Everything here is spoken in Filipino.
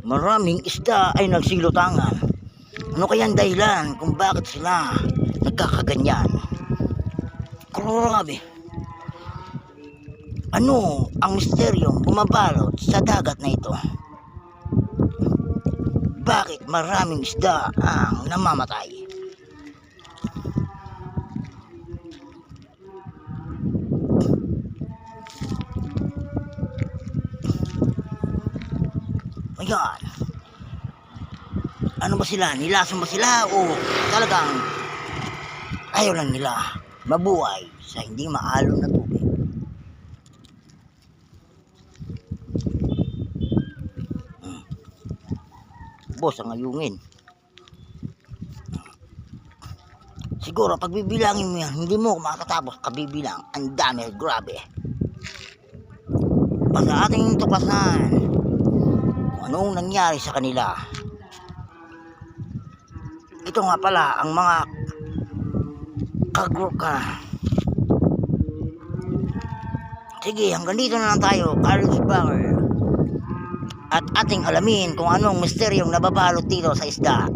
Maraming isda ay nagsilutangan. Ano kaya ang dahilan kung bakit sila nagkakaganyan? Grabe. Ano ang misteryong bumabalot sa dagat na ito? Bakit maraming isda ang namamatay? Ayan. Ano ba sila? Nilason ba sila o talagang ayaw lang nila mabuhay sa hindi maalon na tubig? Boss, ang ayungin. Siguro pagbibilangin mo yan, hindi mo makakatapos kabibilang. Ang dami, grabe. Basta ating tuklasan kung anong nangyari sa kanila. Ito nga pala ang mga kagruka. Sige, hanggang dito na lang tayo, Carlos Banger. At ating alamin kung anong misteryong nababalot dito sa isda.